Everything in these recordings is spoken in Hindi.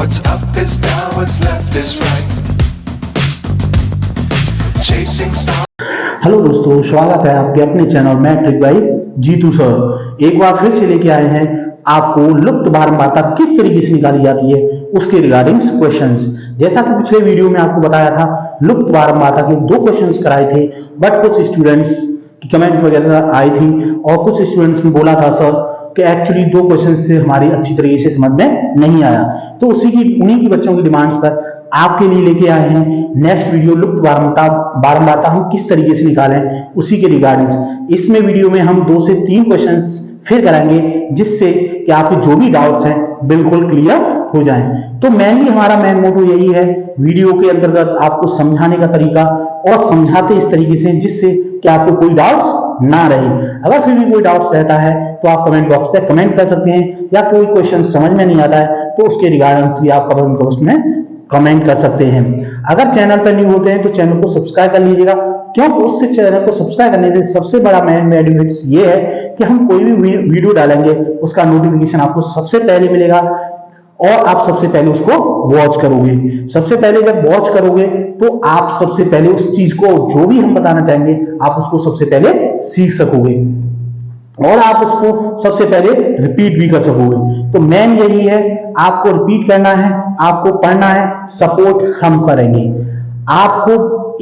What's up is down, what's left is right. Chasing stars. Hello दोस्तों, स्वागत है आपके अपने channel matric by Jitu sir. एक बार फिर से लेके आए हैं आपको लुप्त बारंबारता किस तरीके से निकाली जाती है उसके रिगार्डिंग क्वेश्चंस। जैसा कि पिछले वीडियो में आपको बताया था, लुप्त बारंबारता के 2 क्वेश्चंस कराए थे, बट कुछ स्टूडेंट्स की कमेंट वगैरह आई थी और कुछ स्टूडेंट्स ने बोला था सर कि एक्चुअली 2 क्वेश्चन से हमारी अच्छी तरीके से समझ में नहीं आया। तो उन्हीं की बच्चों की डिमांड्स पर आपके लिए लेके आए हैं नेक्स्ट वीडियो, लुप्त बारंबारता हम किस तरीके से निकालें उसी के रिगार्डिंग। इसमें वीडियो में हम 2 से 3 क्वेश्चंस फिर कराएंगे जिससे कि आपके जो भी डाउट्स हैं बिल्कुल क्लियर हो जाएं। तो मेनली हमारा मेन मोटो यही है वीडियो के अंतर्गत आपको समझाने का तरीका और समझाते इस तरीके से जिससे कि आपको कोई डाउट्स ना रहे। अगर फिर भी कोई डाउट्स रहता है तो आप कमेंट बॉक्स पे कमेंट कर सकते हैं, या कोई क्वेश्चन समझ में नहीं आता है तो उसके रिगार्डिंग भी आप कमेंट बॉक्स में कमेंट कर सकते हैं। अगर चैनल पर न्यू होते हैं तो चैनल को सब्सक्राइब कर लीजिएगा, क्योंकि उससे चैनल को सब्सक्राइब करने से सबसे बड़ा मेन बेनिफिट ये है कि हम कोई भी वीडियो डालेंगे उसका नोटिफिकेशन आपको सबसे पहले मिलेगा और आप सबसे पहले उसको वॉच करोगे। सबसे पहले जब वॉच करोगे तो आप सबसे पहले उस चीज को, जो भी हम बताना चाहेंगे, आप उसको सबसे पहले सीख सकोगे और आप उसको सबसे पहले रिपीट भी कर सकोगे। तो मेन यही है, आपको रिपीट करना है, आपको पढ़ना है, सपोर्ट हम करेंगे। आपको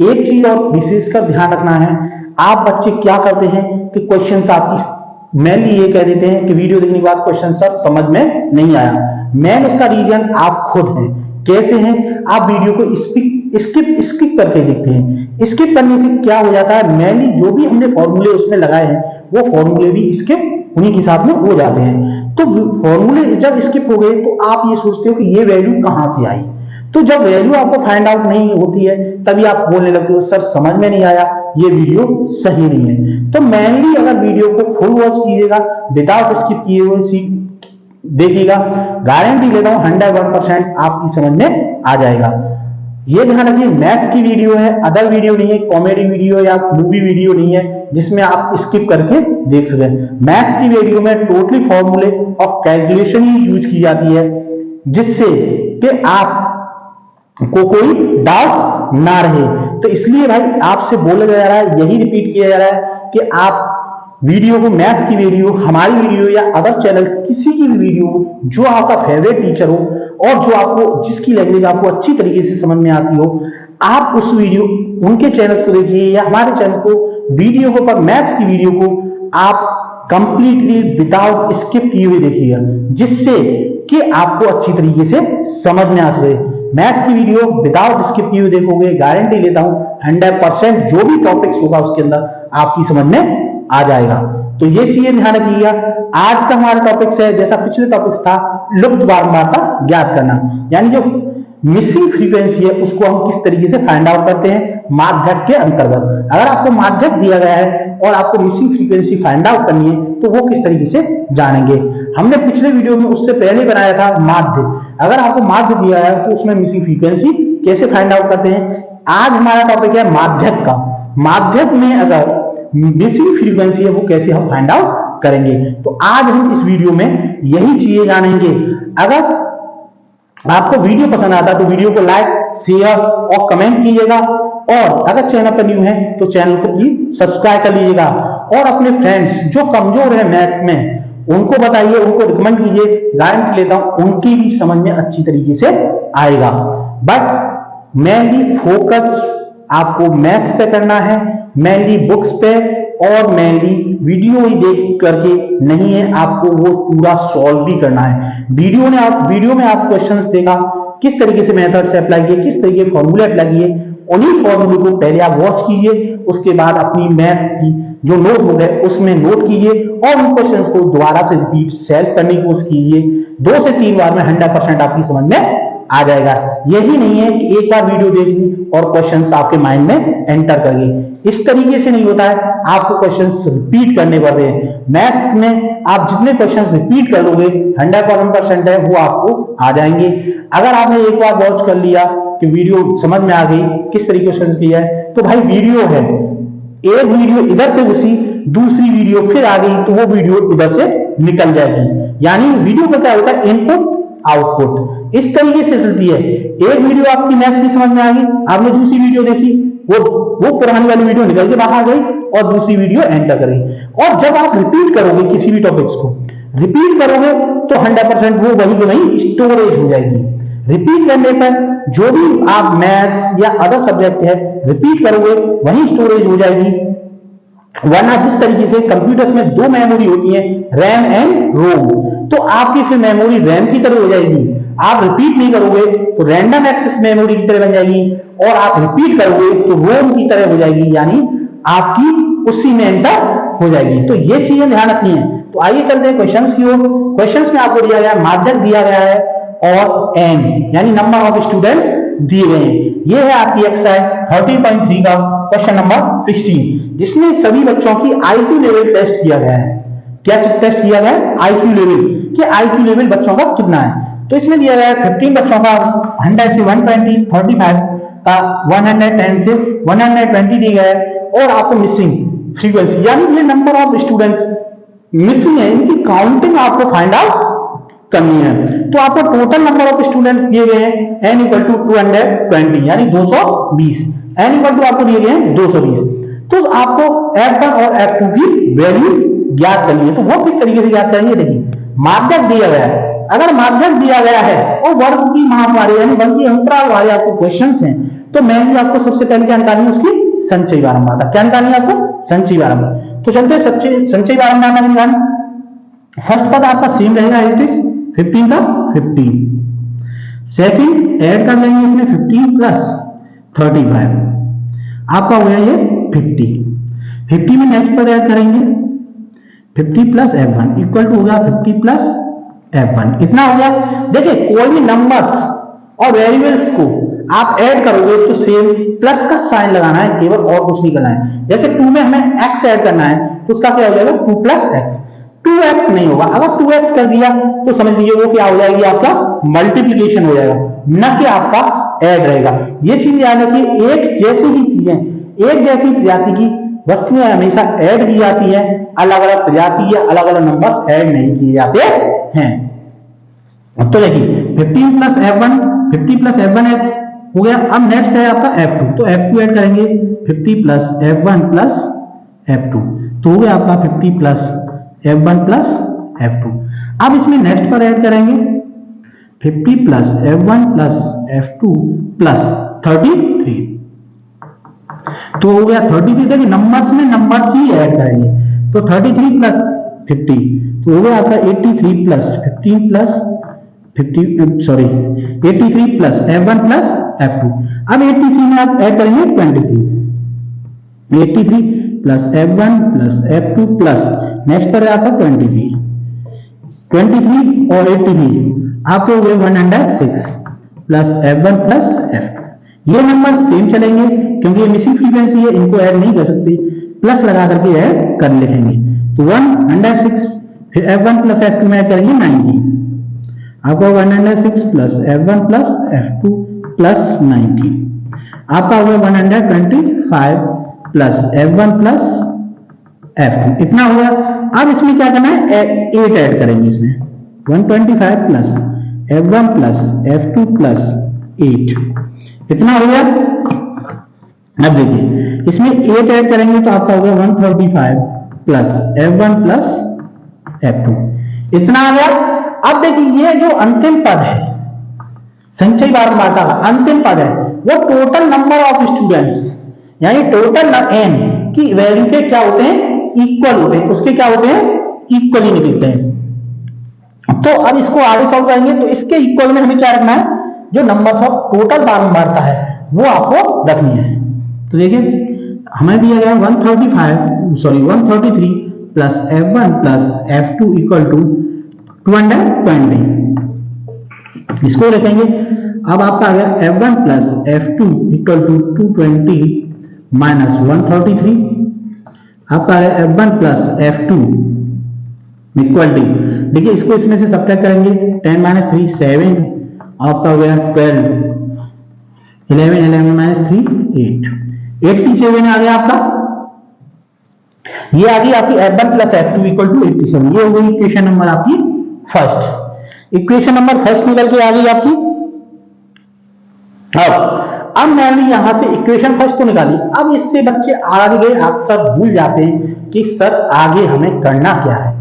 एक चीज और विशेषकर ध्यान रखना है, आप बच्चे क्या करते हैं कि क्वेश्चंस आपकी मेनली ये कह देते हैं कि वीडियो देखने के बाद क्वेश्चन सर समझ में नहीं आया। मेन उसका रीजन आप खुद हैं। कैसे हैं? आप वीडियो को स्किप करके देखते हैं। स्किप करने से क्या हो जाता है, मेनली जो भी हमने फॉर्मूले उसमें लगाए हैं वो फॉर्मूले भी स्किप उन्हीं के साथ में हो जाते हैं। तो फॉर्मूले जब स्किप हो गए तो आप ये सोचते हो कि ये वैल्यू कहां से आई। तो जब वैल्यू आपको फाइंड आउट नहीं होती है तभी आप बोलने लगते हो सर समझ में नहीं आया, ये वीडियो सही नहीं है। तो मेनली अगर वीडियो को फुल वॉच कीजिएगा, विदाउट स्किप किए हुए देखिएगा, गारंटी लेता हूं 101% आपकी समझ में आ जाएगा। ये ध्यान रखिए, मैथ्स की वीडियो है, अदर वीडियो नहीं है, कॉमेडी वीडियो या मूवी वीडियो नहीं है जिसमें आप स्किप करके देख सकें। मैथ्स की वीडियो में टोटली फॉर्मूले और कैलकुलेशन ही यूज की जाती है जिससे कि आप को कोई डाउट ना रहे। तो इसलिए भाई आपसे बोला जा रहा है, यही रिपीट किया जा रहा है कि आप वीडियो को, मैथ्स की वीडियो, हमारी वीडियो या अदर चैनल्स, किसी की भी वीडियो जो आपका फेवरेट टीचर हो और जो आपको, जिसकी लैंग्वेज आपको अच्छी तरीके से समझ में आती हो, आप उस वीडियो, उनके चैनल्स को देखिए या हमारे चैनल को, वीडियो को, पर मैथ्स की वीडियो को आप कंप्लीटली विदाउट स्किप किए हुए देखिएगा जिससे कि आपको अच्छी तरीके से समझ में आ सके। मैथ्स की वीडियो विदाउट स्किप किए हुए देखोगे, गारंटी लेता हूं 100% जो भी टॉपिक्स होगा उसके अंदर आपकी समझ में आ जाएगा। तो ये चीजें ध्यान रखिएगा। आज का हमारा टॉपिक्स है, जैसा पिछले टॉपिक्स था, लुप्त बारंबारता ज्ञात करना, यानी जो मिसिंग फ्रीक्वेंसी है उसको हम किस तरीके से फाइंड आउट करते हैं माध्यक के अंतर्गत। अगर आपको माध्यक दिया गया है और आपको मिसिंग फ्रीक्वेंसी फाइंड आउट करनी है तो वो किस तरीके से जानेंगे। हमने पिछले वीडियो में उससे पहले बनाया था माध्य। अगर आपको माध्य दिया है तो उसमें मिसिंग फ्रीक्वेंसी कैसे फाइंड आउट करते हैं। आज हमारा टॉपिक है माध्यक का। माध्यक में अगर मिसिंग फ्रीक्वेंसी है वो कैसे हम फाइंड आउट करेंगे। तो आज हम इस वीडियो में यही चीजें जानेंगे। अगर आपको वीडियो पसंद आता है तो वीडियो को लाइक, शेयर और कमेंट कीजिएगा, और अगर चैनल पर न्यू है तो चैनल को प्लीज सब्सक्राइब कर लीजिएगा और अपने फ्रेंड्स जो कमजोर है मैथ्स में उनको बताइए, उनको रिकमेंड कीजिए। गारंटी लेता हूं उनकी भी समझ में अच्छी तरीके से आएगा। बट मेनली फोकस आपको मैथ्स पे करना है, मेनली बुक्स पे, और मेनली वीडियो ही देख करके नहीं है, आपको वो पूरा सॉल्व भी करना है। वीडियो में आप क्वेश्चंस देखा, किस तरीके से मेथड से अप्लाई किए, किस तरीके के फॉर्मूले अप्लाई किए, उन्हीं फॉर्मूले को पहले आप वॉच कीजिए, उसके बाद अपनी मैथ्स की जो नोटबुक है उसमें नोट कीजिए और उन क्वेश्चंस को दोबारा से रिपीट सेल्फ करने की कोशिश कीजिए। 2 से 3 बार में 100% आपकी समझ में आ जाएगा। यही नहीं है कि एक बार वीडियो देख ली और क्वेश्चंस आपके माइंड में एंटर कर गए। इस तरीके से नहीं होता है, आपको क्वेश्चंस रिपीट करने पड़ते हैं। मैथ्स में आप जितने क्वेश्चंस रिपीट कर लोगे 100% है वो आपको आ जाएंगे। अगर आपने एक बार वॉच कर लिया कि वीडियो समझ में आ गई किस तरीके से किया है, तो भाई वीडियो है, एक वीडियो इधर से घुसी, दूसरी वीडियो फिर आ गई तो वो वीडियो इधर से निकल जाएगी। यानी वीडियो का क्या होता है, इनपुट आउटपुट। इस तरीके से चलती है। एक वीडियो आपकी मैथ्स की समझ में आ गई, आपने दूसरी वीडियो देखी, वो पुरानी वाली वीडियो निकल के बाहर गई और दूसरी वीडियो एंटर करी। और जब आप रिपीट करोगे किसी भी टॉपिक्स को, रिपीट करोगे तो 100% वो वही के वही स्टोरेज हो जाएगी। रिपीट करने पर जो भी आप मैथ्स या अदर सब्जेक्ट है रिपीट करोगे वही स्टोरेज हो जाएगी। वरना जिस तरीके से कंप्यूटर्स में दो मेमोरी होती है, रैम एंड रोम, तो आपकी फिर मेमोरी रैम की तरह हो जाएगी। आप रिपीट नहीं करोगे तो रैंडम एक्सेस मेमोरी की तरह बन जाएगी, और आप रिपीट करोगे तो रोम की तरह हो जाएगी, यानी आपकी उसी में एंटर हो जाएगी। तो ये चीजें ध्यान रखनी है। तो आइए चलते हैं क्वेश्चंस की ओर। क्वेश्चंस में आपको दिया गया है, माध्यक दिया गया है और n यानी नंबर ऑफ स्टूडेंट्स दिए गए हैं। ये है आपकी एक्सरसाइज 13.3 का क्वेश्चन नंबर 16, जिसमें सभी बच्चों की IQ लेवल टेस्ट किया गया है। क्या टेस्ट किया गया है? IQ लेवल, कि IQ लेवल बच्चों का कितना है। तो इसमें दिया गया है 15 बच्चों का 100 से 120, 35 का 110 से 120 दिया गया है, और आपको मिसिंग फ्रीक्वेंसी यानी ये नंबर ऑफ स्टूडेंट्स मिसिंग है, इनकी काउंटिंग आपको फाइंड आउट करनी है। तो आपको टोटल नंबर ऑफ स्टूडेंट्स दिए गए हैं n इक्वल टू 220 यानी 220, n इक्वल टू आपको दिए गए हैं 220। तो आपको F1 और F2 की वैल्यू ज्ञात करनी है। तो वो किस तरीके से ज्ञात करेंगे, देखिए माध्यक दिया गया है। अगर माध्यक दिया गया है और वर्ग की महामारी यानी वर्ग की अंतराल वाले आपको क्वेश्चंस हैं, तो मेनली आपको सबसे पहले क्या निकालनी है, उसकी संचयी बारंबारता। क्या निकालनी है आपको? संचयी बारंबारता। तो चलते संचयी बारंबारता निकालना। फर्स्ट पद आपका सेम रहेगा, 15 का 15। सेकंड ऐड कर लेंगे इसमें 15 प्लस 35, आपका हो गया ये 50। 50 में नेक्स्ट पद ऐड करेंगे 50 प्लस F1 इक्वल टू हो गया 50 प्लस F1, इतना हो गया। देखिए कोई भी नंबर्स और वेरिएबल्स को आप ऐड करोगे तो सेम प्लस का साइन लगाना है केवल, और कुछ नहीं करना है। जैसे 2 में हमें x ऐड करना है तो उसका क्या हो जाएगा 2 प्लस x, 2x नहीं होगा। अगर 2x कर दिया तो समझ लीजिए वो क्या हो जाएगी, आपका मल्टीप्लीकेशन हो जाएगा, न कि आपका ऐड रहेगा। ये चीज याद रखिए, एक जैसी ही चीजें, एक जैसी प्रजाति की वस्तुएं हमेशा ऐड की जाती है, अलग अलग प्रजाति या अलग अलग नंबर्स ऐड नहीं किए जाते हैं। तो देखिए 15 प्लस F1, 50 प्लस F1 हो गया। अब नेक्स्ट है आपका F2, तो F2 ऐड करेंगे 50 प्लस F1 प्लस F2, तो हो गया आपका 50 प्लस F1 प्लस F2। अब इसमें नेक्स्ट पर ऐड करेंगे 50 plus F1 plus F2 plus 33, तो हो गया 33। देखिए नंबर्स में नंबर्स ही ऐड करेंगे, तो 33 प्लस 50 तो हो गया आपका 83 plus 15 plus 83 plus F1 plus F2। अब 83 में आप ऐड करेंगे 23, 83 plus F1 plus F2 plus next पर आपका 23 और 83 आपको हो गए 106 प्लस F1 प्लस F2। ये नंबर सेम चलेंगे क्योंकि ये मिसिंग फ्रीक्वेंसी है, इनको ऐड नहीं कर सकते, प्लस लगा करके ऐड कर लिखेंगे। तो 106 फिर F1 प्लस F2 में ऐड करेंगे 90, आपका 106 plus F1 plus F2 plus 90, आपका हो गया 125 प्लस F1 प्लस F2, इतना हो गया। अब इसमें क्या करना है, 8 ऐड करेंगे इसमें, 125 plus F1 plus F2 plus 8, इतना हो गया। अब देखिए इसमें 8 ऐड करेंगे तो आपका हो गया 135 प्लस F1 प्लस F2, इतना आ गया। अब देखिए ये जो अंतिम पद है, संचयी बारंबारता का अंतिम पद है, वो टोटल नंबर ऑफ स्टूडेंट्स यानी टोटल n की वैल्यू के क्या होते हैं, इक्वल होते हैं, उसके क्या होते हैं, इक्वली निकलते हैं। तो अब इसको आगे सॉल्व करेंगे तो इसके इक्वल में हमें क्या रखना है, जो नंबर्स ऑफ टोटल बारंबारता है वो आपको रखनी है। तो देखिए हमें दिया गया 133 plus F1 plus F2 equal to 220, इसको लिखेंगे। अब आपका आ गया F1 plus F2 equal to 220 minus 133, आपका आ गया F1 plus F2 equal to, देखिए इसको इसमें से सब्ट्रैक्ट करेंगे, 10 माइनस 3 7, आपका हो गया 12, 11 माइनस 3 8, 87 आ गया आपका। ये आ गई आपकी F1 plus F2 equal to 87, ये हो गई इक्वेशन नंबर आपकी फर्स्ट। इक्वेशन नंबर फर्स्ट निकल के आ गई आपकी। अब मैंने यहां से इक्वेशन फर्स्ट तो निकाली, अब इससे बच्चे आगे अक्सर भूल जाते हैं कि सर आगे हमें करना क्या है।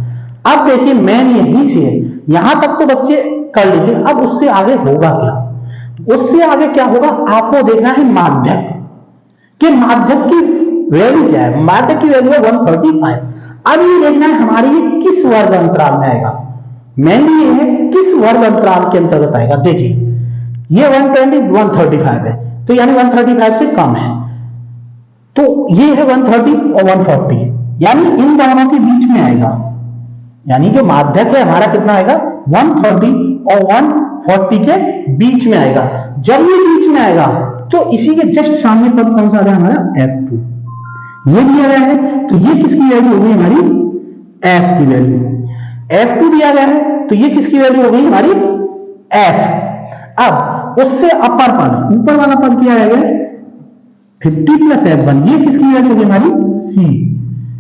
अब देखिए मैन यहीं से है, यहां तक तो बच्चे कर लीजिए, अब उससे आगे होगा क्या, उससे आगे क्या होगा आपको देखना है माध्यक कि माध्यक की वैल्यू क्या है। माध्यक की वैल्यू है 135। अब ये देखना है हमारी ये किस वर्ग अंतराल में आएगा, मेनली ये है किस वर्ग अंतराल के अंतर्गत आएगा। देखिए ये 120 135 है, तो यानी 135 से कम है, तो ये है 130 और 140, यानी इन दोनों के बीच में आएगा। यानी जो माध्यक है हमारा कितना आएगा 130 और 140 के बीच में आएगा। जब ये बीच में आएगा तो इसी के जस्ट सामने पद कौन सा आ रहा है हमारा F2, ये दिया गया है, तो ये किसकी वैल्यू हो गई हमारी F की वैल्यू। F2 दिया गया है तो ये किसकी वैल्यू हो गई हमारी F। अब उससे अपर पद ऊपर वाला पद क्या है 50 प्लस F1, ये किसकी वैल्यू होगी हमारी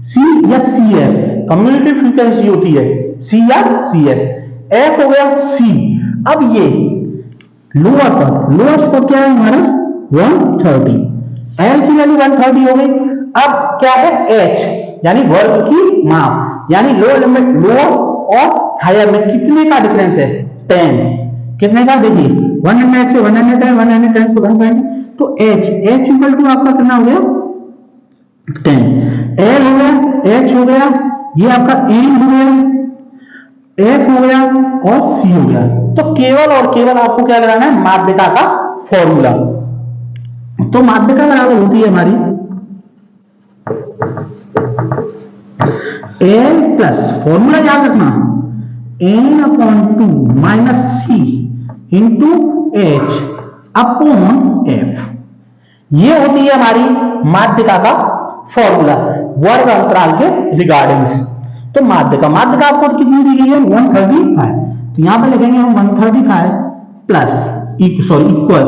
C या CF, कम्युनिटी फ्रीक्वेंसी होती है C या CF। F हो गया C। अब ये लोअर पद क्या है हमारा 130, L की वैल्यू 130 हो गई। अब क्या है H, यानी वर्ग की माप, यानी लोअर लिमिट लोअर और हायर में कितने का डिफरेंस है 10, कितने का देखिए 100 से 110 110 से 120, तो H इक्वल टू आपका कितना हो गया 10। L हो गया, H हो गया, ये आपका N हो गया, F हो गया और C हो गया। तो केवल और केवल आपको क्या लगाना है माध्यिका का फॉर्मूला। तो माध्यिका बराबर होती है हमारी L प्लस फॉर्मूला याद रखना N/2 minus C into H upon F, ये होती है हमारी माध्यिका का फॉर्मूला वर्ग अंतराल के रिगार्डिंग्स। तो माध्यिका आपको कितनी दी गई है 135, तो यहां पे लिखेंगे हम 135 प्लस इक्वल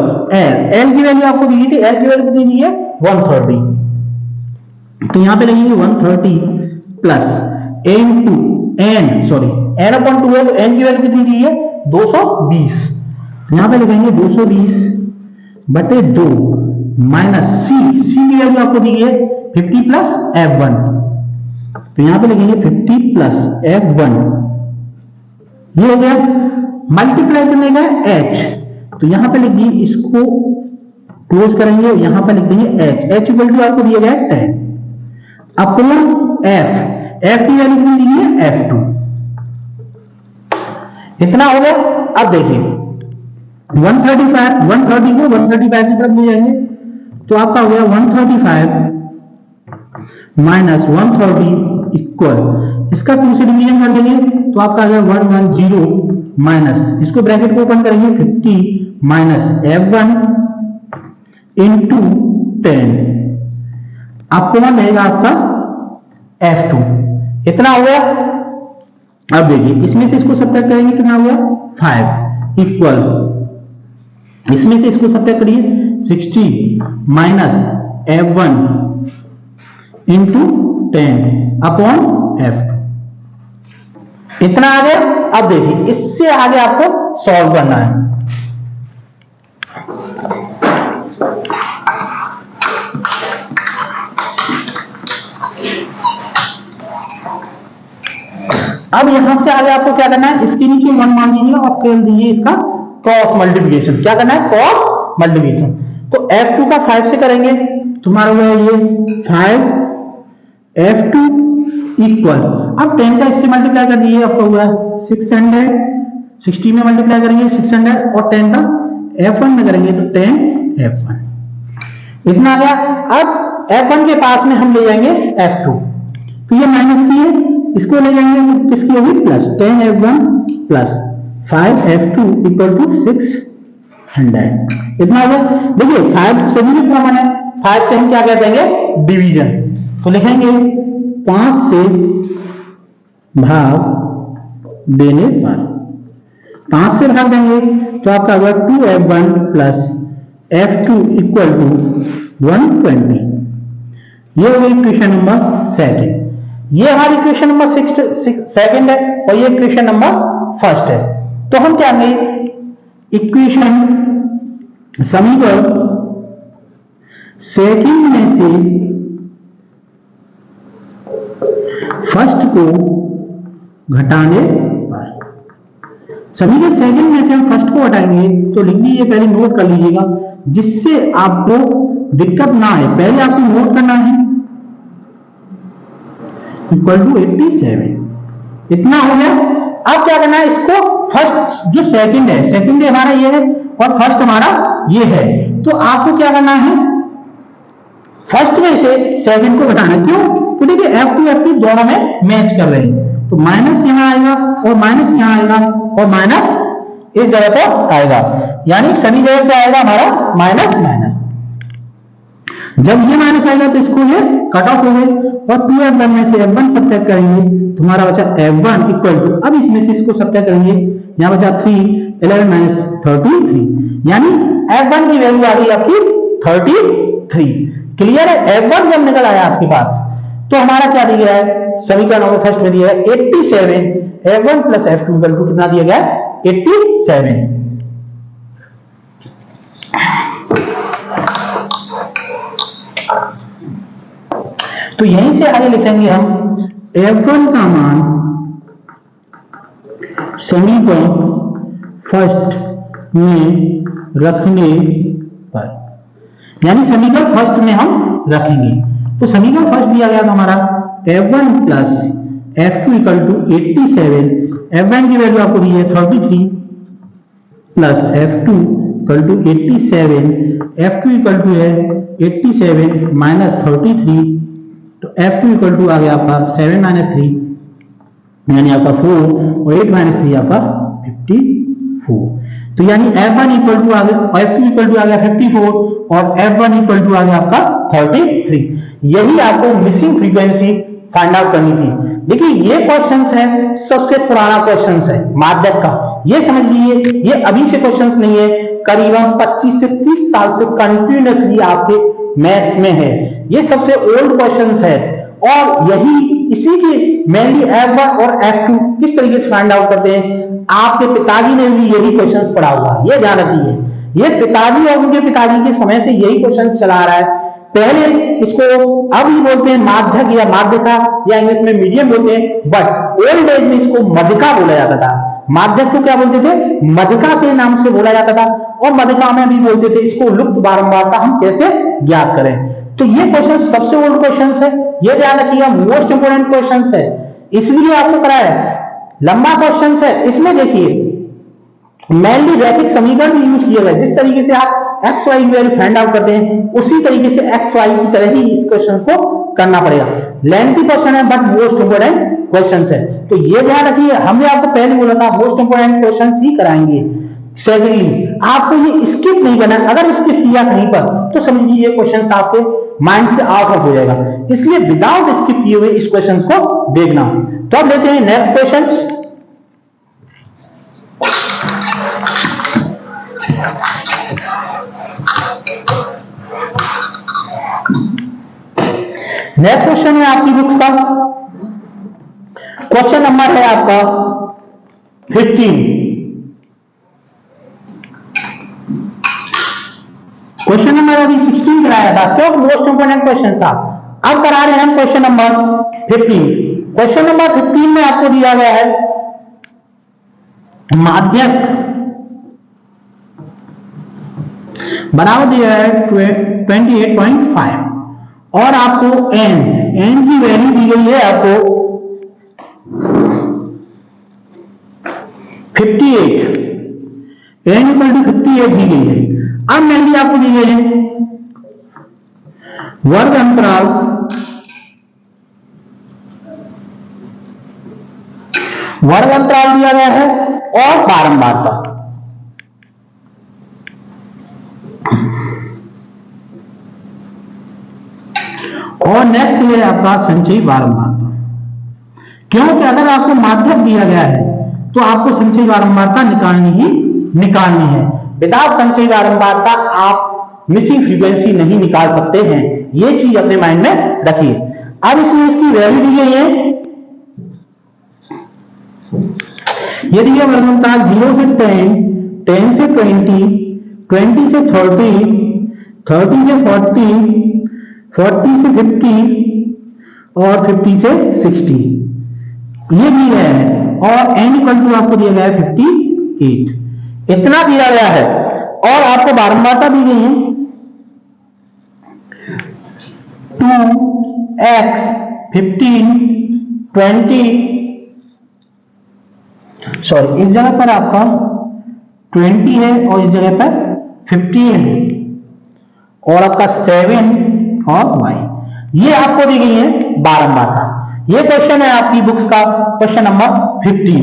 L की वैल्यु आपको दी गई थी, L की वैल्यू कितनी दी है 130, तो यहां पे लिखेंगे 130 प्लस n/2 है, तो n की वैल्यू कितनी दी है 220, तो यहां पे लिखेंगे 220 बटे 2 माइनस C की वैल्यू आपको दी है 50 प्लस F1, तो यहां पे लिखेंगे 50 प्लस F1, ये हो गया मल्टीप्लाई करने का H, तो यहां पे लिख दिए, इसको क्लोज करेंगे, यहां पे लिख देंगे H इक्वल टू आपको दिया गया है 10 अपॉन F की वैल्यू कितनी दी है F2, इतना हो गया। अब देखिए 130 को 135 की तरफ ले जाएंगे, तो आपका हो गया 135 माइनस 130 इक्वल, इसका 2 से डिवीजन कर देंगे तो आपका आ गया 110 माइनस, इसको ब्रैकेट को ओपन करेंगे 50 माइनस F1 इंटू 10 आपको ना मिलेगा आपका F2, इतना हो गया। अब देखिए इसमें से इसको सब्ट्रैक्ट करेंगे कितना हो गया 5 इक्वल, इसमें से इसको सब्ट्रैक्ट करिए 60 minus F1 into 10 upon F2, इतना आ गया। अब देखिए इससे आगे आपको सॉल्व करना है। अब यहां से आगे आपको क्या करना है, इसके नीचे 1 मान लीजिएगा और कर दीजिए इसका क्रॉस मल्टीप्लिकेशन। क्या करना है क्रॉस मल्टीप्लिकेशन, तो F2 का 5 से करेंगे तुम्हारा हुआ ये 5 F2 इक्वल, अब 10 का इससे मल्टीप्लाई कर दीजिए आपको हुआ 600, 60 में मल्टीप्लाई करेंगे 600 और 10 का F1 में करेंगे तो 10 F1, इतना आ गया। अब F1 के पास में हम ले जाएंगे F2, तो ये माइनस की है, इसको ले जाएंगे तो किसकी होगी plus 10 F1 plus 5 F2 equal to 600, इतना हो गया। देखिए 5 से भी कॉमन है, 5 से हम क्या कर देंगे डिवीजन, तो लिखेंगे 5 से भाग देने पर, 5 से भाग देंगे तो आपका होगा 2F1 plus F2 equal to 120, ये हो गई इक्वेशन नंबर सेकंड। ये हमारी इक्वेशन नंबर सेकंड है और ये इक्वेशन नंबर फर्स्ट है। तो हम क्या करेंगे, इक्वेशन समीकरण सेकंड में से फर्स्ट को घटाने पर, समीकरण सेकंड में से हम फर्स्ट को हटाएंगे तो लिख लीजिए, पहले नोट कर लीजिएगा जिससे आपको दिक्कत ना आए। पहले आपको नोट करना है इक्वल टू 87, इतना हो गया। अब क्या करना है, इसको फर्स्ट जो सेकंड है, सेकंड हमारा ये है और फर्स्ट हमारा ये है, तो आपको क्या करना है, फर्स्ट में से सेकंड को घटाना। क्यों? तो देखिए F2 F3 दोनों में मैच कर रहे हैं, तो माइनस यहां आएगा और माइनस यहां आएगा और माइनस इस जगह पर आएगा, यानी सभी जगह पे आएगा हमारा माइनस माइनस। जब ये माइनस आएगा तो इसको ये कट ऑफ हो गए और 2F1 में से F1 सब्ट्रैक्ट करेंगे, तुम्हारा बचा F1 इक्वल टू, अब इसमें से इसको सब्ट्रैक्ट करेंगे, यहां बचा 3, 11 माइनस 33, यानी F1 की वैल्यू आ गई आपकी 33। क्लियर है? F1 जब निकल आया आपके पास तो हमारा क्या दिया है, समीकरण नंबर फर्स्ट में दिया है 87, F1 plus F2 equal to कितना दिया गया, 87। तो यहीं से आगे लिखेंगे हम F1 का मान समीकरण फर्स्ट में रखने पर, यानी समीकरण फर्स्ट में हम रखेंगे। तो समीकरण फर्स्ट दिया गया था हमारा F1 plus F2 equal to 87, F1 की वैल्यू आपको दी है 33 plus F2 equal to 87, F2 equal to है 87 माइनस 33, तो F2 इक्वल टू आ गया आपका 7 माइनस 3 यानी आपका 4 और 8 माइनस 3 आपका 54। तो यानी F1 इक्वल टू आ गया, F2 इक्वल टू आ गया 54 और F1 इक्वल टू आ गया आपका 33। यही आपको मिसिंग फ्रीक्वेंसी फाइंड आउट करनी थी। देखिए ये क्वेश्चंस है, सबसे पुराना क्वेश्चंस है माध्यक का, ये समझ लीजिए, ये अभी से क्वेश्चंस नहीं है, करीबन 25 से 30 साल से कंटिन्यूअसली आपके मैथ्स में है, ये सबसे ओल्ड क्वेश्चंस है। और यही इसी की मेनली F1 और F2 किस तरीके से फाइंड आउट करते हैं, आपके पिताजी ने भी यही क्वेश्चंस पढ़ा हुआ, ये ध्यान रखिए, ये पिताजी और उनके पिताजी के समय से यही क्वेश्चंस चला आ रहा है। पहले इसको अब ही बोलते हैं माध्यक या माध्यिका या इंग्लिश में मीडियम बोलते हैं, बट ओल्ड एज में इसको मध्यिका बोला जाता था। माध्यक को क्या बोलते थे, मध्यिका के नाम से बोला जाता था, और मध्यिका में भी बोलते थे इसको लुप्त बारंबारता हम कैसे ज्ञात करें। तो ये क्वेश्चन सबसे ओल्ड क्वेश्चन है, ये ध्यान रखिएगा, मोस्ट इंपोर्टेंट क्वेश्चन है, इसलिए आपको कराया है, लंबा क्वेश्चन है। इसमें देखिए मेनली रैखिक समीकरण भी यूज किए गए, जिस तरीके से आप एक्स वाई की वैल्यू फाइंड आउट करते हैं उसी तरीके से एक्स वाई की तरह ही इस क्वेश्चन को करना पड़ेगा। लेंथी क्वेश्चन है बट मोस्ट इंपोर्टेंट क्वेश्चन है, तो ये ध्यान रखिए, हमने आपको पहले बोला था मोस्ट इंपोर्टेंट क्वेश्चन ही कराएंगे। सेकेंडली आपको ये स्किप नहीं करना है, अगर स्किप किया कहीं पर तो समझिए ये क्वेश्चन आपके माइंड से आउट हो जाएगा, इसलिए विदाउट स्किप किए हुए इस क्वेश्चन को देखना। तो अब लेते हैं नेक्स्ट क्वेश्चन। नेक्स्ट क्वेश्चन है आपकी बुक्स का, क्वेश्चन नंबर है आपका 15। क्वेश्चन नंबर अभी 16 कराया था, तो मोस्ट इंपोर्टेंट क्वेश्चन था, अब करा रहे हैं क्वेश्चन नंबर 15। क्वेश्चन नंबर 15 में आपको दिया गया है माध्यक बराबर दिया है 28.5 और आपको n की वैल्यू दी गई है आपको 58, n इक्वल टू 58 दी गई है। अब मेनली आपको दी गई है वर्ग अंतराल दिया गया है और बारंबारता। और नेक्स्ट है आपका संचयी बारंबारता, क्योंकि अगर आपको माध्यक दिया गया है तो आपको संचयी बारंबारता निकालनी है। विदाउट संचयी बारंबारता आप मिसिंग फ्रीक्वेंसी नहीं निकाल सकते हैं, ये चीज अपने माइंड में रखिए। अब इसमें इसकी वैल्यू दी गई है यदि यह वर्गमूलताल 0 से 10, 10 से 20, 20 से 30, 30 से 40, 40 से 50 और 50 से 60 ये दिया है, और n इक्वल टू आपको दिया गया है 58, इतना दिया गया है, और आपको बारंबारता दी गई है 2x 15 20, सॉरी इस जगह पर आपका 20 है और इस जगह पर 15 है, और आपका 7 और y ये आपको दी गई है बारंबारता। ये क्वेश्चन है आपकी बुक्स का क्वेश्चन नंबर 15।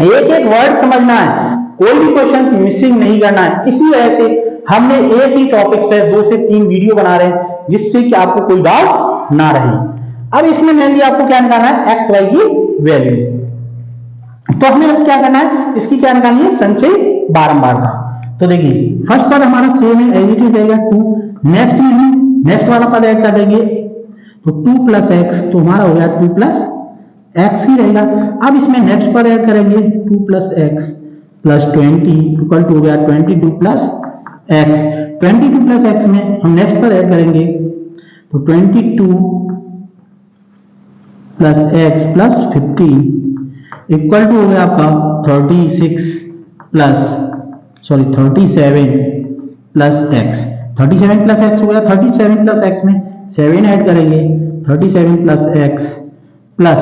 एक एक वर्ड समझना है, कोई भी क्वेश्चन मिसिंग नहीं करना है। इसी वजह से हमने एक ही टॉपिक पे 2 से 3 वीडियो बना रहे हैं, जिससे कि आपको कोई डाउट ना रहे। अब इसमें मेनली आपको क्या निकालना है, एक्स वाई की वैल्यू। तो हमें अब क्या करना है, इसकी क्या निकालनी है, संचय बारंबारता। तो देखिए फर्स्ट पद हमारा सेम है, एज इट इज रहेगा 2। नेक्स्ट में हम नेक्स्ट वाला पद ऐड कर देंगे, तो 2 प्लस एक्स, तो हमारा हो गया 2 प्लस एक्स ही रहेगा। अब इसमें नेक्स्ट पद ऐड करेंगे 2 plus x plus 20 equal to हो गया 22 प्लस एक्स। 22 प्लस एक्स में हम नेक्स्ट पद ऐड करेंगे, तो 22 plus x plus 15 equal to हो गया आपका 37 प्लस एक्स। 37 प्लस एक्स हो गया, 37 प्लस एक्स में 7 ऐड करेंगे, 37 plus x plus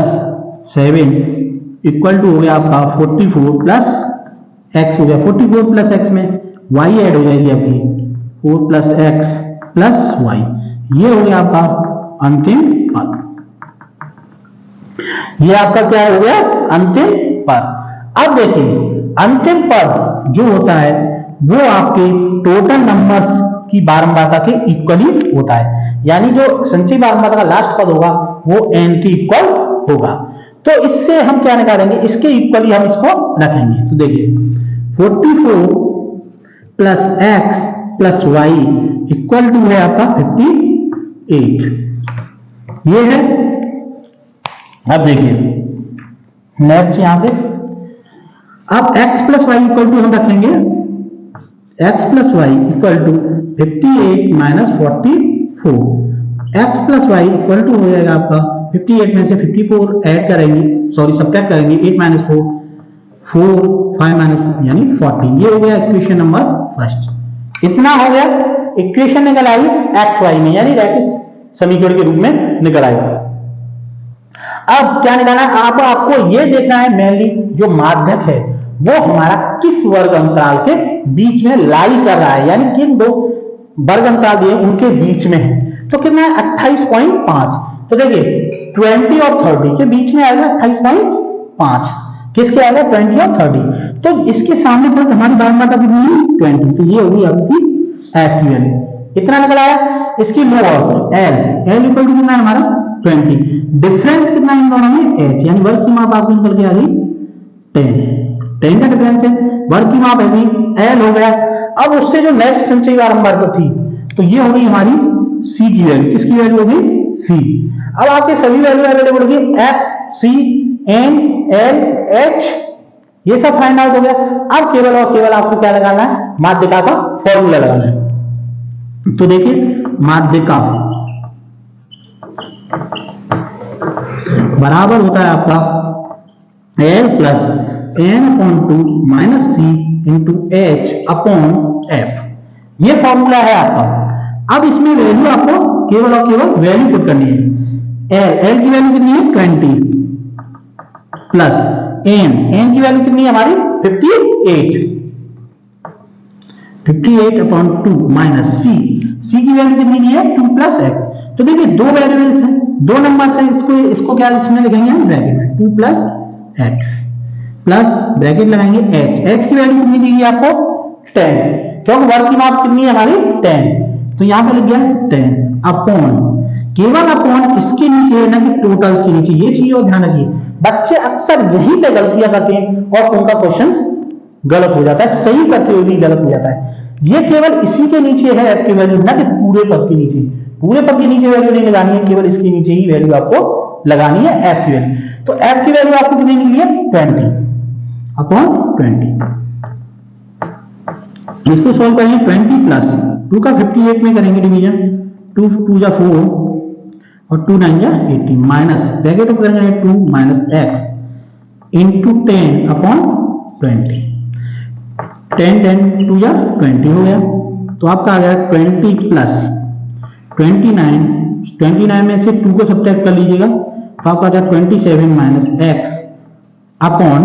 7 equal to हो गया आपका 44 प्लस एक्स हो गया। 44 प्लस एक्स में y ऐड हो जाएगी आपकी 4 प्लस एक्स प्लस वाई। ये हो गया आपका अंतिम पद। ये आपका क्या हो गया, अंतिम पद। अब देखिए अंतिम पद जो होता है वो आपके टोटल नंबर्स की बारंबारता के इक्वली होता है, यानी जो संचयी बारंबारता का लास्ट पद होगा वो n के इक्वल होगा। तो इससे हम क्या निकालेंगे, इसके इक्वली हम इसको रखेंगे। तो देखिए 44 plus x plus y equal to है आपका 58, ये है। अब देखिए नेक्स्ट यहां से अब x plus y equal to हम रखेंगे x plus y equal to 58 minus 44। x plus y equal to हो जाएगा आपका 58 में से 54 ऐड करेंगे, सॉरी सब्ट्रैक्ट करेंगे, 8 माइनस 4 4 5 माइनस यानी 14। ये हो गया इक्वेशन नंबर फर्स्ट। इतना हो गया, इक्वेशन निकल आई एक्स वाई में, यानी रैखिक समीकरण के रूप में निकल आई। अब क्या निकालना है आपको ये देखना है मेनली जो माध्यक है वो हमारा किस वर्ग अंतराल के बीच में लाई कर रहा है, यानी किन दो वर्ग अंतराल दिए उनके बीच में है। तो कितना है 28.5। तो देखिए 20 और 30 के बीच में आएगा 28.5, किसके आएगा 20 और 30। तो इसके सामने पर हमारी बारंबारता कितनी है 20, तो ये होगी आपकी एफ की वैल्यू। इतना निकल आया। इसकी मोल एल इक्वल टू कितना है हमारा 20। डिफरेंस कितना है इन दोनों में एच, यानी वर्ग की माप आपको निकल के आ गई 10 का डिफरेंस है, वर्ग की माप है एल हो गया। अब उससे जो नेक्स्ट संचयी बारंबारता थी तो ये हो गई हमारी सी की वैल्यू। किसकी वैल्यू हो गई सी। अब आपके सभी वैल्यू अवेलेबल होगी F C N L H, ये सब फाइंड आउट हो गया। अब केवल और केवल आपको क्या लगाना है, माध्यिका का फॉर्मूला लगाना है। तो देखिए माध्यिका बराबर होता है आपका L plus N upon 2 minus C into H upon F, ये फॉर्मूला है आपका। अब इसमें वैल्यू आपको केवल और केवल वैल्यू पुट करनी है। एल की वैल्यू कितनी है 20 प्लस एन की वैल्यू कितनी है हमारी 58 अपॉन 2 माइनस सी की वैल्यू कितनी है 2 प्लस एक्स। तो देखिए दो वेरिएबल्स हैं, दो नंबर्स हैं, इसको क्या इसमें लिखेंगे हम ब्रैकेट में 2 प्लस एक्स प्लस ब्रैकेट लगाएंगे एच की वैल्यू कितनी दी गई आपको 10, क्योंकि वर्ग की माप कितनी है हमारी 10, तो यहां पे लिख गया 10 अपॉन, केवल अपॉन इसके नीचे है ना कि टोटल्स के नीचे। ये चीज और ध्यान रखिए, बच्चे अक्सर यहीं पे गलतियां करते हैं और उनका क्वेश्चन गलत हो जाता है, सही करते हुए भी गलत हो जाता है। ये केवल इसी के नीचे है एफ की वैल्यू, ना कि पूरे पद के नीचे। पूरे पद के नीचे वैल्यू नहीं लगानी है, केवल इसके नीचे ही वैल्यू आपको लगानी है एफ की वैल्यू। तो एफ की वैल्यू आपको कितनी मिली है 20। अपॉन 20। इसको सॉल्व करेंगे 20 प्लस 2 का 58 में करेंगे डिवीजन, 2 2 जा 4 और 2 9 जा 18 माइनस ब्रैकेट में करेंगे 2 माइनस एक्स इंटू 10 अपॉन 20। 10 10 2 जा 20 हो गया, तो आपका आ गया 20 प्लस 29 में से 2 को सब्ट्रैक्ट कर लीजिएगा, तो आपका आ गया 27 माइनस एक्स अपॉन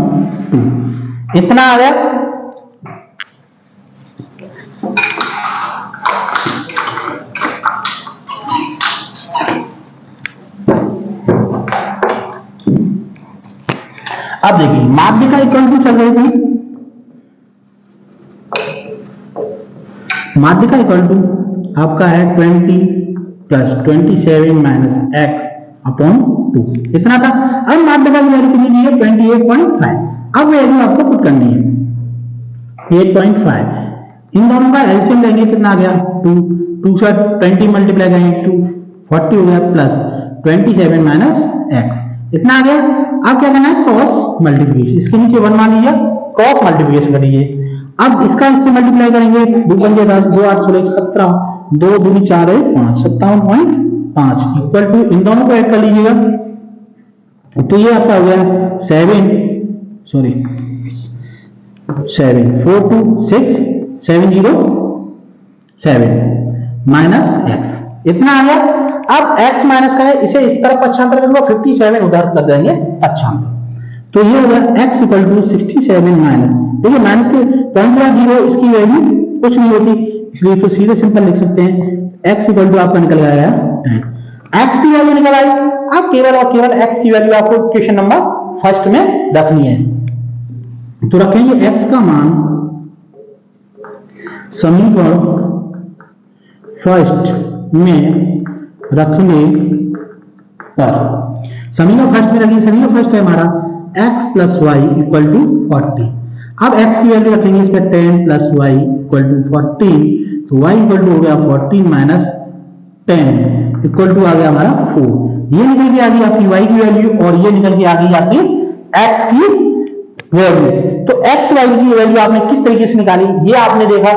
2। इतना आ गया। अब देखिए माध्यिका इक्वल टू चल रही थी, माध्यिका इक्वल टू आपका है 20 प्लस 27 माइनस एक्स अपॉन 2, इतना था। अब माध्यिका की वैल्यू कितनी दी है 28.5। अब वैल्यू आपको पुट करनी है 8.5। इन दोनों का एलसीएम लेंगे, कितना आ गया 2 से 20 मल्टीप्लाई करेंगे 2 40 हो गया प्लस 27 माइनस एक्स, इतना आ गया। अब क्या करना है क्रॉस मल्टीप्लिकेशन, इसके नीचे 1 मान लीजिए, क्रॉस मल्टीप्लिकेशन करिए। अब इसका इससे मल्टीप्लाई करेंगे 2 पंजे 10 2 8 16 17 2 2 4 5 57.5 इक्वल टू इन दोनों को ऐड कर लीजिएगा, तो ये आपका हो गया 7 4 2 6 707 माइनस एक्स, इतना आ गया। अब x माइनस का है, इसे इस तरफ पक्षांतर करूंगा 57 उधर कर देंगे पक्षांतर, तो ये हो गया x इक्वल टू 67 माइनस, देखिए माइनस के पॉइंट का 0 इसकी वैल्यू कुछ नहीं होती, इसलिए तो सीधे सिंपल लिख सकते हैं x इक्वल टू आपका निकल आया 10। x की वैल्यू निकल आई। अब केवल और केवल x की वैल्यू आपको क्वेश्चन नंबर फर्स्ट में रखनी है, तो रखेंगे x का मान समीकरण फर्स्ट में रखने पर, समीकरण फर्स्ट में रखेंगे, समीकरण फर्स्ट है हमारा x plus y equal to 40। अब x की वैल्यू रखेंगे इस पर 10 प्लस वाई इक्वल टू 40, तो y इक्वल टू हो गया 14 माइनस 10 इक्वल टू आ गया हमारा 4। ये निकल के आ गई आपकी y की वैल्यू और ये निकल के आ गई आपकी x की वैल्यू। तो x वाई की वैल्यू आपने किस तरीके से निकाली, ये आपने देखा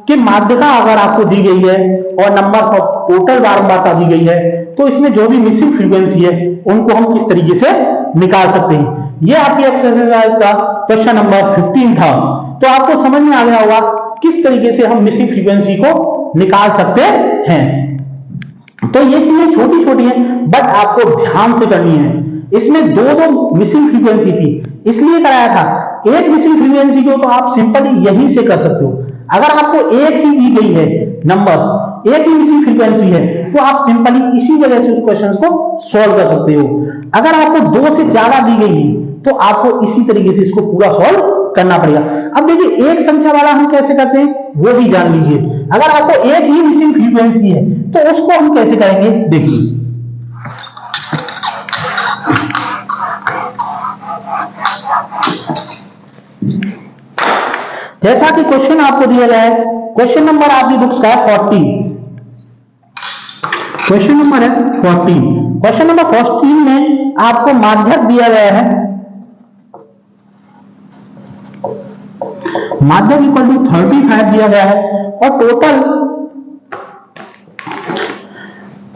कि माध्यिका अगर आपको दी गई है और नंबर्स ऑफ टोटल बारंबारता दी गई है, तो इसमें जो भी मिसिंग फ्रीक्वेंसी है उनको हम किस तरीके से निकाल सकते हैं। ये आपकी एक्सरसाइज का क्वेश्चन नंबर 15 था, तो आपको समझ में आ गया होगा किस तरीके से हम मिसिंग फ्रीक्वेंसी को निकाल सकते हैं। तो ये चीजें छोटी छोटी हैं, बट आपको ध्यान से करनी है। इसमें दो मिसिंग फ्रीक्वेंसी थी, इसलिए कराया था। एक मिसिंग फ्रीक्वेंसी को तो आप सिंपली यहीं से कर सकते हो। अगर आपको एक ही दी गई है नंबर्स, एक ही मिसिंग फ्रीक्वेंसी है, तो आप सिंपली इसी जगह से उस क्वेश्चन को सॉल्व कर सकते हो। अगर आपको 2 से ज्यादा दी गई है, तो आपको इसी तरीके से इसको पूरा सॉल्व करना पड़ेगा। अब देखिए एक संख्या वाला हम कैसे करते हैं वो भी जान लीजिए। अगर आपको एक ही मिसिंग फ्रीक्वेंसी है, तो उसको हम कैसे करेंगे देखिए। जैसा कि क्वेश्चन आपको दिया गया है, क्वेश्चन नंबर आपकी बुक्स का है 14, क्वेश्चन नंबर है 14। क्वेश्चन नंबर 14 में आपको माध्यक दिया गया है, माध्यक इक्वल टू 35 दिया गया है और टोटल,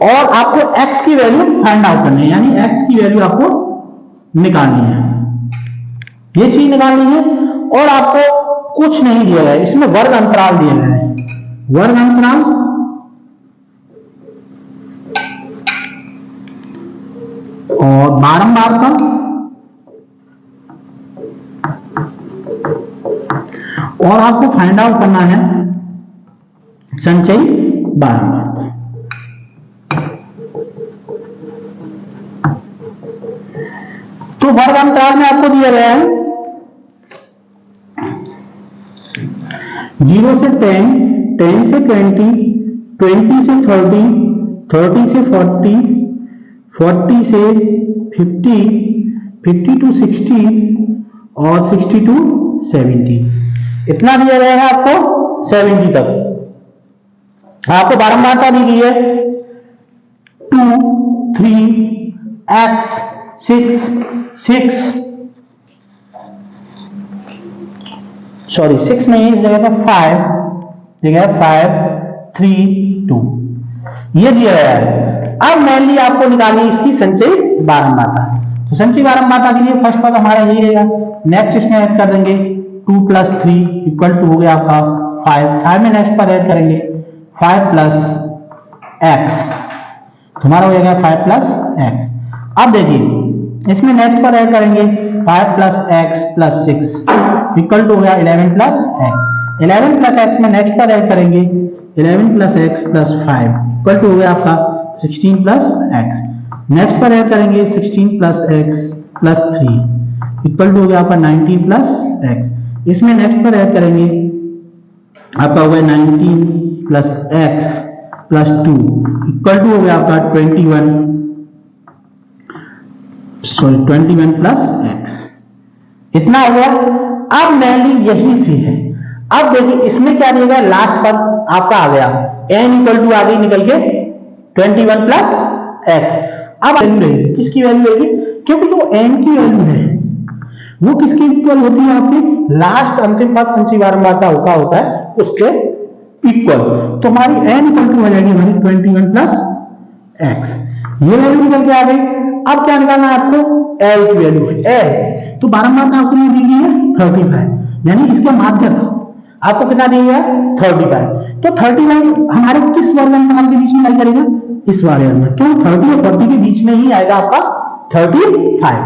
और आपको x की वैल्यू फाइंड आउट करनी है, यानी x की वैल्यू आपको निकालनी है, ये चीज निकालनी है। और आपको कुछ नहीं दिया गया है, इसमें वर्ग अंतराल दिया गया है, वर्ग अंतराल और बारंबारता और आपको फाइंड आउट करना है संचयी बारंबारता। तो वर्ग अंतराल में आपको दिया गया है 0 से 10, 10 से 20, 20 से 30, 30 से 40, 40 से 50, 50 to 60 और 60 to 70, इतना दिया गया है आपको 70 तक। आपको बारंबारता दी गई है 2, 3, x, 6, 6, सॉरी 6 नहीं, इस जगह पर 5 जगह 5 3 2 ये दिया गया है। अब मेनली आपको निकालनी इसकी संचयी बारंबारता। तो संचयी बारंबारता के लिए फर्स्ट पद हमारा यही रहेगा। नेक्स्ट इसमें ऐड कर देंगे 2 + 3 = हो गया आपका 5 में नेक्स्ट पद ऐड करेंगे 5 + x, तुम्हारा हो जाएगा 5 + x। अब देखिए इसमें नेक्स्ट पद ऐड करेंगे 5 + x + 6 = हो गया 11 + x। 11 + x में नेक्स्ट पद ऐड करेंगे 11 + x + 5 = हो गया आपका 16 + x। नेक्स्ट पद ऐड करेंगे 16 + x + 3 = हो गया आपका 19 + x। इसमें नेक्स्ट पद ऐड करेंगे आपका हो गया 19 + x + 2 = हो गया आपका 21 + x। इतना हो गया। अब मेनली यही से है। अब देखिए इसमें क्या दिया गया, लास्ट पद आपका आ गया n = आगे निकल के 21 + x। अब वैल्यू रहेगी, किसकी वैल्यू रहेगी, क्योंकि जो n की वैल्यू है वो किसकी इक्वल होती है, आपकी लास्ट अंतिम पद संचयी बारंबारता होता है उसके इक्वल। तो हमारी n = हो जाएगी हमारी 21 + x। ये वैल्यू निकल के आ गई। अब क्या निकालना है आपको, l की वैल्यू है l। तो बारंबारता आपको दी गई है 35, यानी इसका माध्यक आपको कितना दिया है 35। तो 35 हमारे किस वर्ग अंतराल के बीच में लाई करेगा, इस वाले में। क्यों, 30 और 40 के बीच में ही आएगा आपका 35।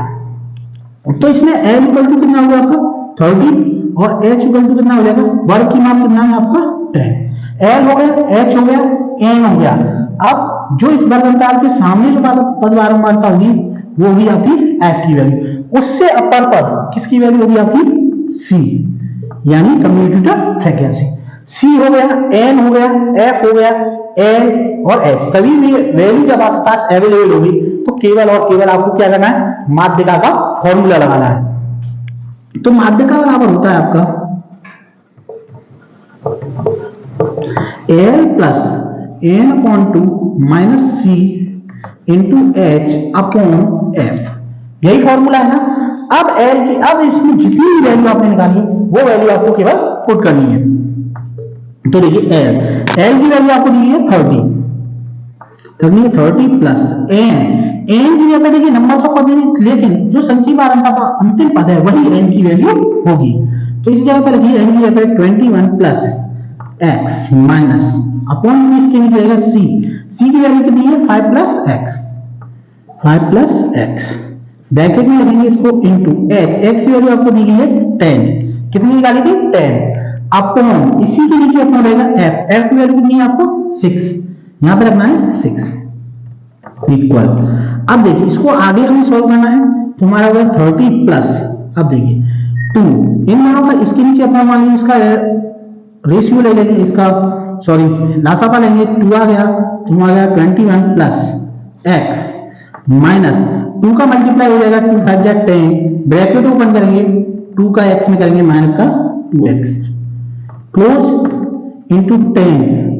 तो इसमें l = कितना होगा आपका 30 और h = कितना हो जाएगा, वर्ग की मान कितना है आपका 10। l हो गया, h हो गया, n हो गया। अब जो इस वर्ग अंतराल के सामने जो पद बारंबारता होगी वो होगी आपकी f की वैल्यू। उससे अपर पद किसकी वैल्यू होगी आपकी c, यानी कम्यूटेटिव फ्रीक्वेंसी। c हो गया, n हो गया, f हो गया, l और h सभी वैल्यू जब आपके पास अवेलेबल होगी तो केवल और केवल आपको क्या करना है, माध्यिका का फॉर्मूला लगाना है। तो माध्यिका बराबर होता है आपका l + n/2 - c × h/f। यही फॉर्मूला है ना। अब l की, अब इसमें जितनी भी वैल्यू आपने निकाली वो वैल्यू आपको केवल पुट करनी है। तो देखिए l की वैल्यू आपको दी है 30 + n की जगह देखिए नंबर ऑफ पद, लेकिन जो संचयी बारंबारता का अंतिम पद है वही n की वैल्यू होगी। तो इस जगह पर लिखिए n की जगह 21 + x माइनस अपॉन में इसके नीचे रहेगा c की वैल्यू कितनी है 5 + x ब्रैकेट में लिखेंगे इसको इनटू h की वैल्यू आपको दी गई है 10, कितनी निकाली थी 10 अपॉन इसी के नीचे अपना रहेगा f की वैल्यू कितनी है आपको 6, यहां पे रखना है 6 इक्वल। अब देखिए इसको आगे हमें सॉल्व करना है। तुम्हारा होगा 30 प्लस, अब देखिए 2 इन दोनों का इसके नीचे अपना मान लीजिए इसका रेशियो ले लेंगे, इसका सॉरी लासापा लेंगे, 2 आ गया, तुम आ गया 21 + x माइनस 2 का मल्टीप्लाई हो जाएगा 2 5 10 ब्रैकेट ओपन करेंगे 2 का x में करेंगे माइनस का 2x क्लोज इनटू 10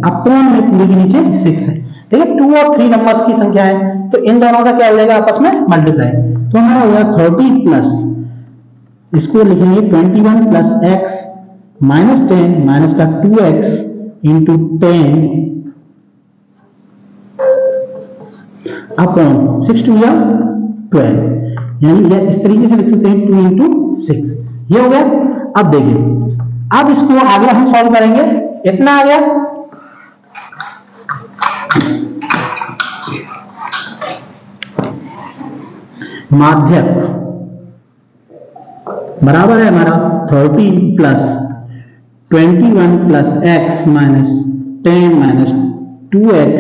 अपॉन में पूरे के नीचे 6 है। देखिए 2 और 3 नंबर्स की संख्या है तो इन दोनों का क्या हो जाएगा आपस में मल्टीप्लाई। तो हमारा हो गया 30 प्लस, इसको लिखेंगे 21 + x माइनस 10 माइनस का 2x इंटू 10 अपॉन 6 2 या 12, यानी यह इस तरीके से लिख सकते हैं 2 इंटू 6। ये हो गया। अब देखिए अब इसको आगे हम सॉल्व करेंगे, इतना आ गया। माध्यक बराबर है हमारा 30 + 21 + x minus 10 minus 2x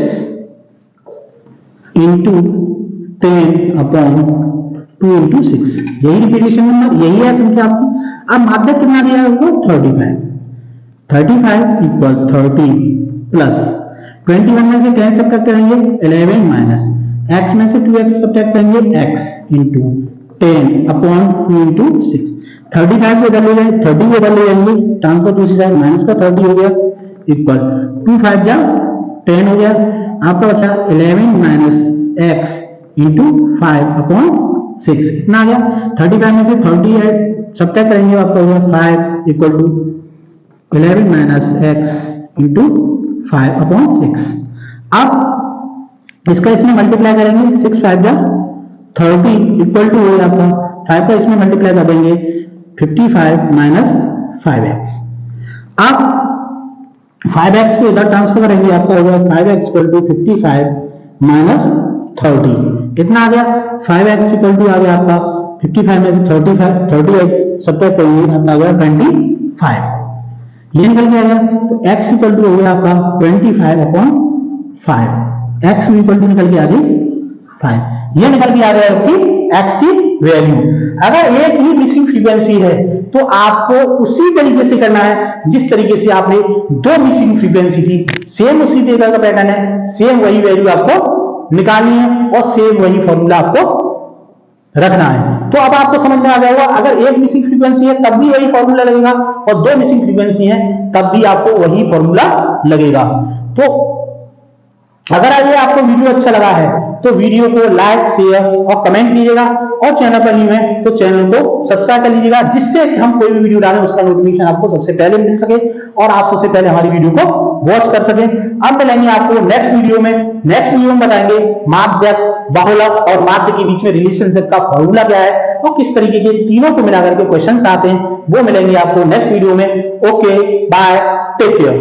into 10 upon 2 into 6। यही रिपीटेशन नंबर, यही है संख्या आपकी। अब माध्यक कितना दिया है उसको 35 इक्वल 30 प्लस 21 में से 10 सब्ट्रैक्ट करेंगे 11 माइनस x में से 2x सब्ट्रैक्ट करेंगे x इंटू 10 अपॉन 2 इंटू 6। 35 को इधर ले जाएंगे, 30 को इधर ले जाएंगे, ट्रांसफर दूसरी साइड माइनस का 30 हो गया इक्वल 2 5 जा 10 हो गया। आपका बचा 11 माइनस x इंटू 5 अपॉन 6 कितना आ गया। 35 में से 30 सब्ट्रैक्ट करेंगे आपका होगा 5 equal to 11 minus x into 5/6। अब इसका इसमें मल्टीप्लाई करेंगे, 6 5 जा 30 इक्वल टू हो आपका 5 का इसमें मल्टीप्लाई कर देंगे 55 माइनस 5x। अब 5x को इधर ट्रांसफर करेंगे, आपका होगा 5x इक्वल टू 55 माइनस 30, इतना आ गया। 5x इक्वल टू आ गया आपका 55 में से 38 सब्ट्रैक्ट करेंगे, अपना आ गया 25, ये निकल के आ गया। तो x इक्वल टू हो गया आपका 25/5, x इक्वल टू निकल के आ गई 5, ये निकल के आ रहा है आपकी x की वैल्यू। अगर एक ही मिसिंग फ्रीक्वेंसी है तो आपको उसी तरीके से करना है जिस तरीके से आपने दो मिसिंग फ्रीक्वेंसी थी, सेम उसी तरह का पैटर्न है, सेम वही वैल्यू आपको निकालनी है और सेम वही फॉर्मूला आपको रखना है। तो अब आपको समझ में आ गया होगा, अगर एक मिसिंग फ्रीक्वेंसी है तब भी वही फॉर्मूला लगेगा और दो मिसिंग फ्रीक्वेंसी है तब भी आपको वही फॉर्मूला लगेगा। तो अगर ये आपको वीडियो अच्छा लगा है तो वीडियो को लाइक, शेयर और कमेंट कीजिएगा, और चैनल पर न्यू है तो चैनल को सब्सक्राइब कर लीजिएगा, जिससे हम कोई भी वीडियो डालें उसका नोटिफिकेशन आपको सबसे पहले मिल सके और आप सबसे पहले हमारी वीडियो को वॉच कर सकें। अब मिलेंगे आपको नेक्स्ट वीडियो में बताएंगे माध्य, बहुलक और माध्य के बीच में रिलेशनशिप का फॉर्मूला क्या है और किस तरीके के तीनों को मिलाकर के क्वेश्चंस आते हैं, वो मिलेंगे आपको नेक्स्ट वीडियो में। Okay, bye, take care.